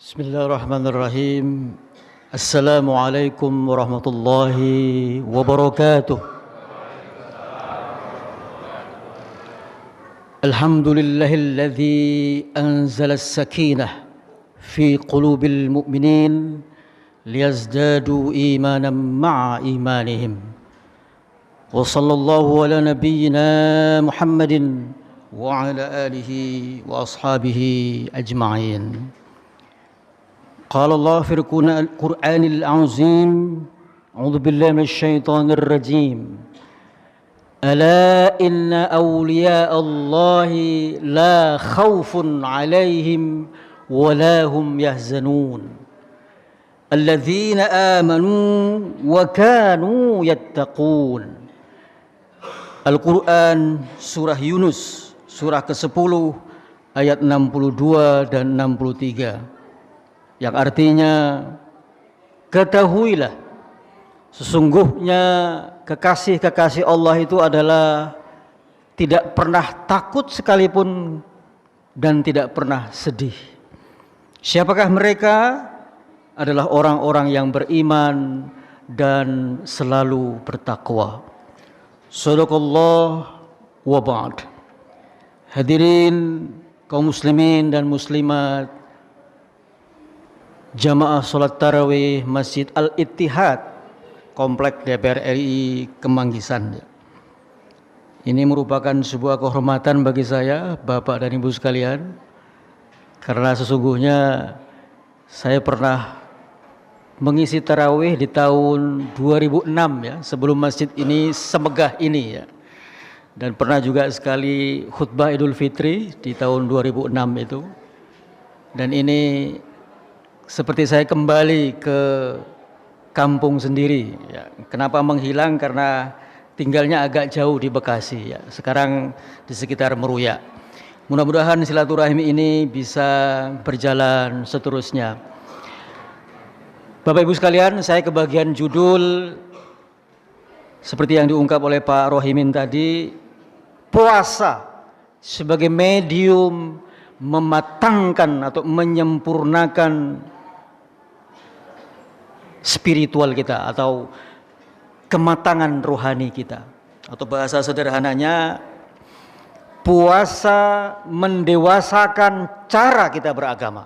Bismillahirrahmanirrahim. Assalamualaikum warahmatullahi wabarakatuh. Alhamdulillahilladzi anzala as-sakinah fi qulubil mu'minin liyazdadu imanan ma'a imanihim. Wa sallallahu ala nabiyyina Muhammadin wa ala alihi wa ashabihi ajma'in. قال الله في القرآن العظيم أعوذ بالله من الشيطان الرجيم ألا إن أولياء الله لا خوف عليهم ولا هم يحزنون الذين آمنوا وكانوا يتقون. Al-Quran Surah Yunus Surah ke-10 ayat 62 dan 63, yang artinya, ketahuilah sesungguhnya kekasih-kekasih Allah itu adalah tidak pernah takut sekalipun dan tidak pernah sedih. Siapakah mereka? Adalah orang-orang yang beriman dan selalu bertakwa. Shadaqallah wa ba'd. Hadirin kaum muslimin dan muslimat, jamaah sholat tarawih Masjid Al-Ittihad, Komplek DPR RI Kemanggisan. Ini merupakan sebuah kehormatan bagi saya, Bapak dan Ibu sekalian, karena sesungguhnya saya pernah mengisi tarawih di tahun 2006 ya, sebelum masjid ini semegah ini ya. Dan pernah juga sekali khutbah Idul Fitri di tahun 2006 itu. Dan ini seperti saya kembali ke kampung sendiri ya. Kenapa menghilang? Karena tinggalnya agak jauh di Bekasi ya. Sekarang di sekitar Meruya. Mudah-mudahan silaturahmi ini bisa berjalan seterusnya. Bapak Ibu sekalian, saya kebagian judul seperti yang diungkap oleh Pak Rohimin tadi, puasa sebagai medium mematangkan atau menyempurnakan spiritual kita atau kematangan rohani kita. Atau bahasa sederhananya, puasa mendewasakan cara kita beragama.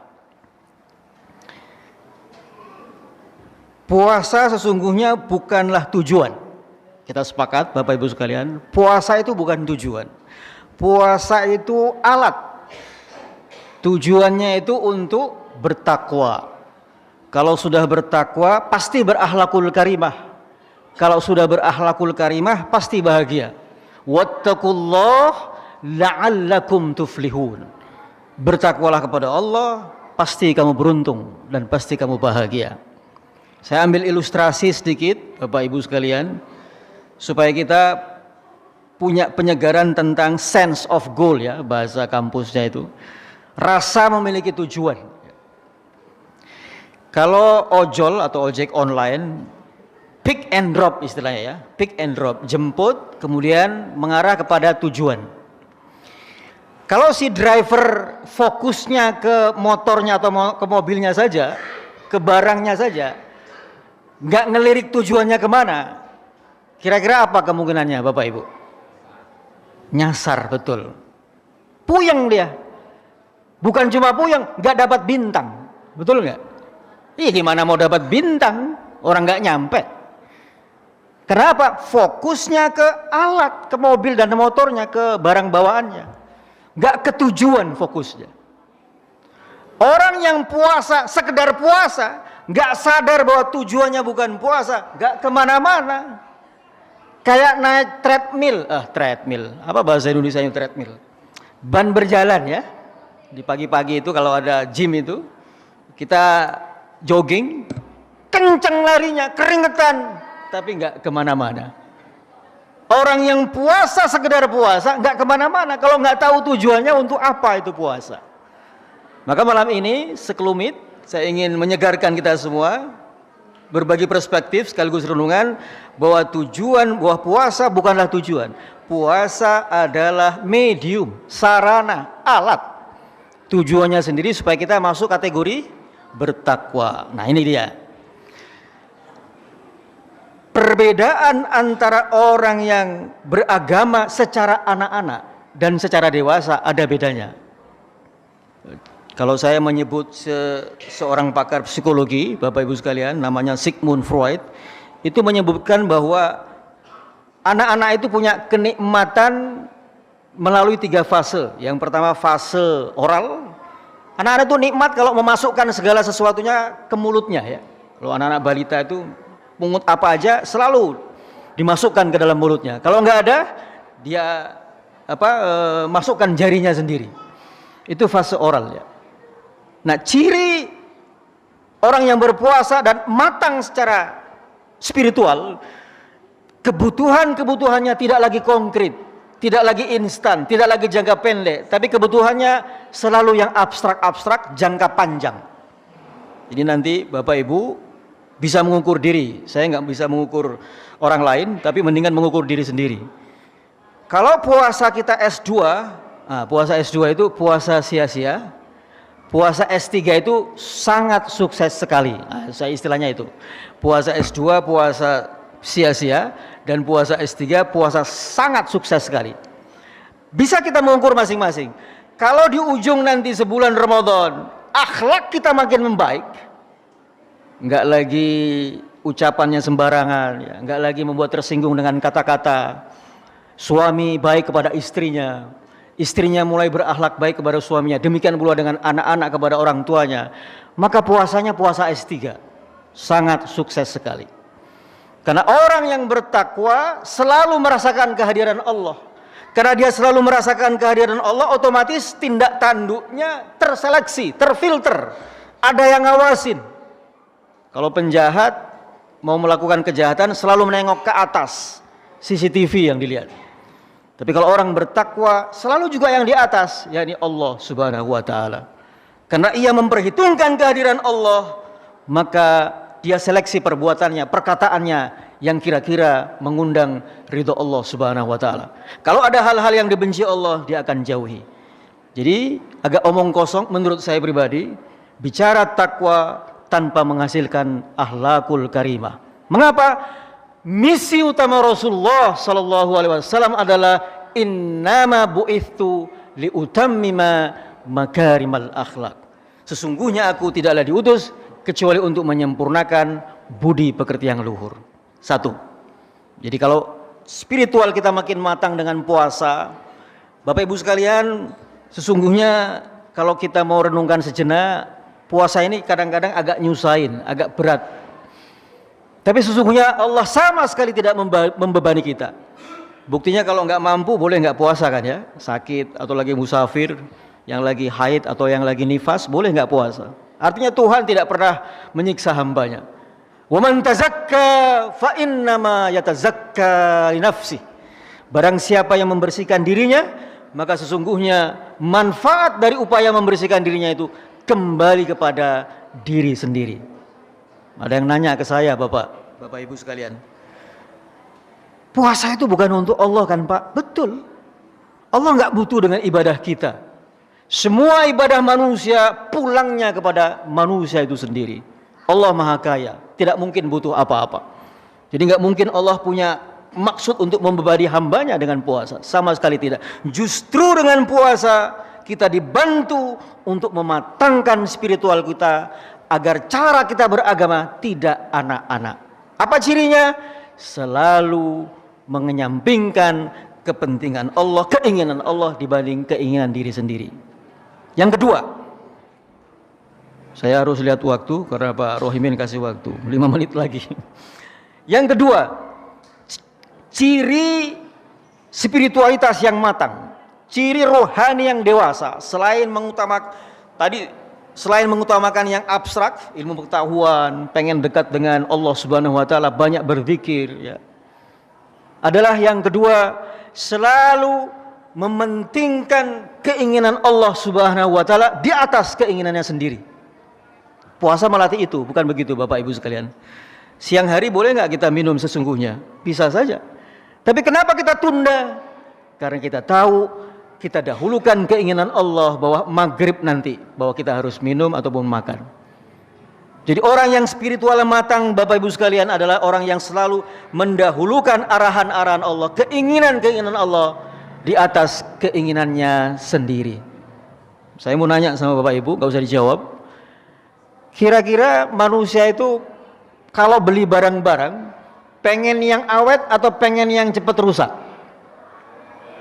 Puasa sesungguhnya bukanlah tujuan. Kita sepakat Bapak Ibu sekalian, puasa itu bukan tujuan. Puasa itu alat. Tujuannya itu untuk bertakwa. Kalau sudah bertakwa pasti berakhlakul karimah. Kalau sudah berakhlakul karimah pasti bahagia. Wattaqullah la'allakum tuflihun. Bertakwalah kepada Allah, pasti kamu beruntung dan pasti kamu bahagia. Saya ambil ilustrasi sedikit Bapak Ibu sekalian, supaya kita punya penyegaran tentang sense of goal ya, bahasa kampusnya itu. Rasa memiliki tujuan. Kalau ojol atau ojek online, pick and drop istilahnya ya, pick and drop, jemput kemudian mengarah kepada tujuan. Kalau si driver fokusnya ke motornya atau ke mobilnya saja, ke barangnya saja, nggak ngelirik tujuannya kemana, kira-kira apa kemungkinannya Bapak Ibu? Nyasar, betul. Puyeng dia. Bukan cuma puyeng, nggak dapat bintang, betul nggak? Gimana mau dapat bintang? Orang nggak nyampe. Kenapa? Fokusnya ke alat, ke mobil dan motornya, ke barang bawaannya. Nggak ke tujuan fokusnya. Orang yang puasa, sekedar puasa, nggak sadar bahwa tujuannya bukan puasa, nggak kemana-mana. Kayak naik treadmill. Apa bahasa Indonesianya treadmill? Ban berjalan ya. Di pagi-pagi itu kalau ada gym itu, kita jogging, kenceng larinya, keringetan, tapi nggak kemana-mana. Orang yang puasa sekedar puasa, nggak kemana-mana kalau nggak tahu tujuannya untuk apa itu puasa. Maka malam ini sekelumit saya ingin menyegarkan kita semua, berbagi perspektif sekaligus renungan bahwa tujuan bahwa puasa bukanlah tujuan. Puasa adalah medium, sarana, alat. Tujuannya sendiri supaya kita masuk kategori bertakwa. Nah, ini dia. Perbedaan antara orang yang beragama secara anak-anak dan secara dewasa ada bedanya. Kalau saya menyebut seorang pakar psikologi, Bapak Ibu sekalian, namanya Sigmund Freud, itu menyebutkan bahwa anak-anak itu punya kenikmatan melalui 3 fase. Yang pertama fase oral. Anak-anak itu nikmat kalau memasukkan segala sesuatunya ke mulutnya ya. Kalau anak-anak balita itu pungut apa aja selalu dimasukkan ke dalam mulutnya. Kalau nggak ada, dia masukkan jarinya sendiri. Itu fase oral ya. Nah, ciri orang yang berpuasa dan matang secara spiritual, kebutuhannya tidak lagi konkret, tidak lagi instan, tidak lagi jangka pendek, tapi kebutuhannya selalu yang abstrak-abstrak, jangka panjang. Jadi nanti Bapak Ibu bisa mengukur diri. Saya nggak bisa mengukur orang lain, tapi mendingan mengukur diri sendiri. Kalau puasa kita S2, puasa S2 itu puasa sia-sia. Puasa S3 itu sangat sukses sekali. Saya istilahnya itu. Puasa S2 puasa sia-sia, dan puasa S3 puasa sangat sukses sekali. Bisa kita mengukur masing-masing. Kalau di ujung nanti sebulan Ramadan, akhlak kita makin membaik, nggak lagi ucapannya sembarangan, ya, nggak lagi membuat tersinggung dengan kata-kata. Suami baik kepada istrinya, istrinya mulai berakhlak baik kepada suaminya, demikian pula dengan anak-anak kepada orang tuanya, maka puasanya puasa S3 sangat sukses sekali. Karena orang yang bertakwa selalu merasakan kehadiran Allah. Karena dia selalu merasakan kehadiran Allah, otomatis tindak tanduknya terseleksi, terfilter, ada yang ngawasin. Kalau penjahat mau melakukan kejahatan selalu menengok ke atas, CCTV yang dilihat. Tapi kalau orang bertakwa selalu juga yang di atas, yakni Allah Subhanahu wa taala. Karena ia memperhitungkan kehadiran Allah, maka dia seleksi perbuatannya, perkataannya yang kira-kira mengundang ridho Allah Subhanahu wa taala. Kalau ada hal-hal yang dibenci Allah, dia akan jauhi. Jadi agak omong kosong menurut saya pribadi, bicara takwa tanpa menghasilkan akhlakul karimah. Mengapa? Misi utama Rasulullah sallallahu alaihi wasallam adalah innama bu'ithu liutammima makarimal akhlak. Sesungguhnya aku tidaklah diutus kecuali untuk menyempurnakan budi pekerti yang luhur. 1. Jadi kalau spiritual kita makin matang dengan puasa, Bapak Ibu sekalian, sesungguhnya kalau kita mau renungkan sejenak, puasa ini kadang-kadang agak nyusahin, agak berat. Tapi sesungguhnya Allah sama sekali tidak membebani kita. Buktinya kalau nggak mampu boleh nggak puasa kan ya, sakit atau lagi musafir, yang lagi haid atau yang lagi nifas boleh nggak puasa. Artinya Tuhan tidak pernah menyiksa hambanya. Wa man tazakka fa innama yatazakka li nafsi. Barang siapa yang membersihkan dirinya, maka sesungguhnya manfaat dari upaya membersihkan dirinya itu kembali kepada diri sendiri. Ada yang nanya ke saya, Bapak Ibu sekalian, puasa itu bukan untuk Allah kan Pak? Betul. Allah nggak butuh dengan ibadah kita. Semua ibadah manusia pulangnya kepada manusia itu sendiri. Allah Maha Kaya, tidak mungkin butuh apa-apa. Jadi nggak mungkin Allah punya maksud untuk membebani hambanya dengan puasa. Sama sekali tidak. Justru dengan puasa kita dibantu untuk mematangkan spiritual kita, agar cara kita beragama tidak anak-anak. Apa cirinya? Selalu mengenyampingkan kepentingan Allah, keinginan Allah dibanding keinginan diri sendiri. Yang kedua, saya harus lihat waktu karena Pak Rohimin kasih waktu 5 menit lagi. Yang kedua, ciri spiritualitas yang matang, ciri rohani yang dewasa, selain mengutamakan yang abstrak, ilmu pengetahuan, pengen dekat dengan Allah Subhanahu wa taala, banyak berzikir ya. Adalah yang kedua, selalu mementingkan keinginan Allah Subhanahu wa taala di atas keinginannya sendiri. Puasa melatih itu, bukan begitu Bapak Ibu sekalian? Siang hari boleh nggak kita minum sesungguhnya? Bisa saja. Tapi kenapa kita tunda? Karena kita tahu kita dahulukan keinginan Allah bahwa maghrib nanti, bahwa kita harus minum ataupun makan. Jadi orang yang spiritual matang, Bapak Ibu sekalian, adalah orang yang selalu mendahulukan arahan-arahan Allah, keinginan-keinginan Allah di atas keinginannya sendiri. Saya mau nanya sama Bapak Ibu, gak usah dijawab. Kira-kira manusia itu kalau beli barang-barang, pengen yang awet atau pengen yang cepat rusak?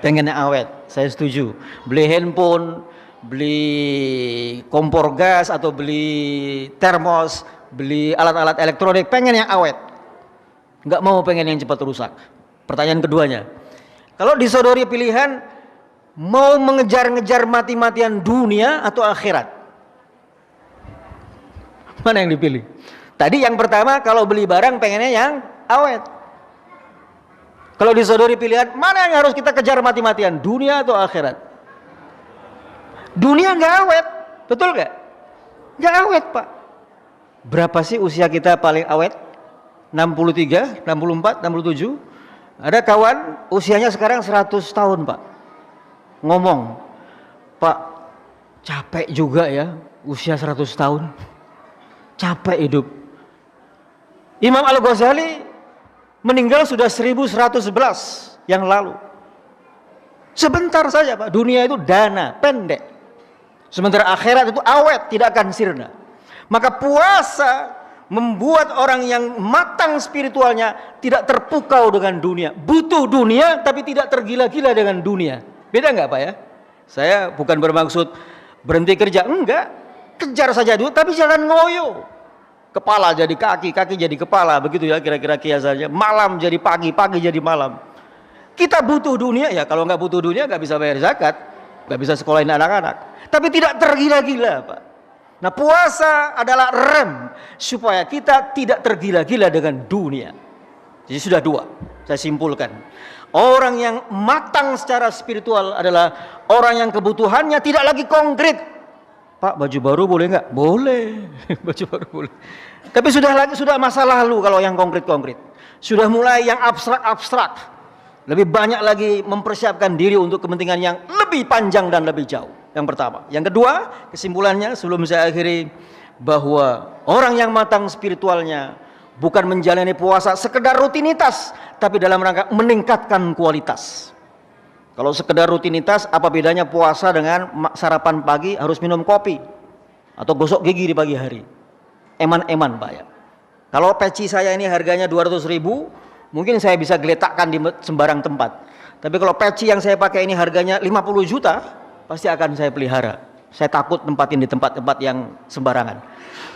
Pengen yang awet, saya setuju. Beli handphone, beli kompor gas atau beli termos, beli alat-alat elektronik, pengen yang awet, nggak mau pengen yang cepat rusak. Pertanyaan keduanya, kalau disodori pilihan, mau mengejar-ngejar mati-matian dunia atau akhirat, mana yang dipilih? Tadi yang pertama, kalau beli barang pengennya yang awet. Kalau disodori pilihan, mana yang harus kita kejar mati-matian, dunia atau akhirat? Dunia nggak awet, betul nggak? Nggak awet, Pak. Berapa sih usia kita paling awet? 63, 64, 67. Ada kawan usianya sekarang 100 tahun, Pak. Ngomong, Pak, capek juga ya usia 100 tahun. Capek hidup. Imam Al-Ghazali meninggal sudah 1111 yang lalu. Sebentar saja, Pak. Dunia itu dana, pendek. Sementara akhirat itu awet, tidak akan sirna. Maka puasa membuat orang yang matang spiritualnya tidak terpukau dengan dunia. Butuh dunia tapi tidak tergila-gila dengan dunia. Beda nggak, Pak ya? Saya bukan bermaksud berhenti kerja, enggak. Kejar saja dulu tapi jangan ngoyo. Kepala jadi kaki, kaki jadi kepala, begitu ya kira-kira kiasannya. Malam jadi pagi, pagi jadi malam. Kita butuh dunia ya, kalau nggak butuh dunia nggak bisa bayar zakat, nggak bisa sekolahin anak-anak. Tapi tidak tergila-gila, Pak. Nah, puasa adalah rem supaya kita tidak tergila-gila dengan dunia. Jadi sudah dua, saya simpulkan. Orang yang matang secara spiritual adalah orang yang kebutuhannya tidak lagi konkret. Pak, baju baru boleh nggak? Boleh, baju baru boleh. Tapi sudah masa lalu kalau yang konkret-konkret. Sudah mulai yang abstrak-abstrak. Lebih banyak lagi mempersiapkan diri untuk kepentingan yang lebih panjang dan lebih jauh. Yang pertama. Yang kedua, kesimpulannya sebelum saya akhiri, bahwa orang yang matang spiritualnya bukan menjalani puasa sekedar rutinitas, tapi dalam rangka meningkatkan kualitas. Kalau sekedar rutinitas, apa bedanya puasa dengan sarapan pagi harus minum kopi atau gosok gigi di pagi hari? Eman-eman, Pak ya. Kalau peci saya ini harganya 200.000, mungkin saya bisa geletakkan di sembarang tempat. Tapi kalau peci yang saya pakai ini harganya 50 juta, pasti akan saya pelihara. Saya takut tempatin di tempat-tempat yang sembarangan.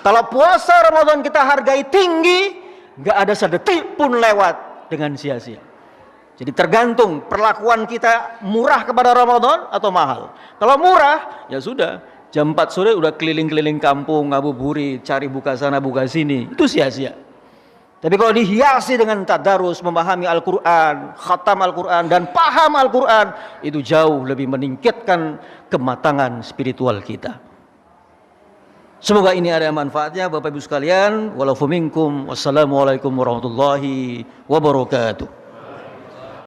Kalau puasa Ramadan kita hargai tinggi, nggak ada sedetik pun lewat dengan sia-sia. Jadi tergantung perlakuan kita, murah kepada Ramadan atau mahal. Kalau murah, ya sudah, jam 4 sore udah keliling-keliling kampung, ngabuburit, cari buka sana buka sini, itu sia-sia. Tapi kalau dihiasi dengan tadarus, memahami Al-Quran, khatam Al-Quran, dan paham Al-Quran, itu jauh lebih meningkatkan kematangan spiritual kita. Semoga ini ada manfaatnya, Bapak Ibu sekalian. Wassalamualaikum warahmatullahi wabarakatuh.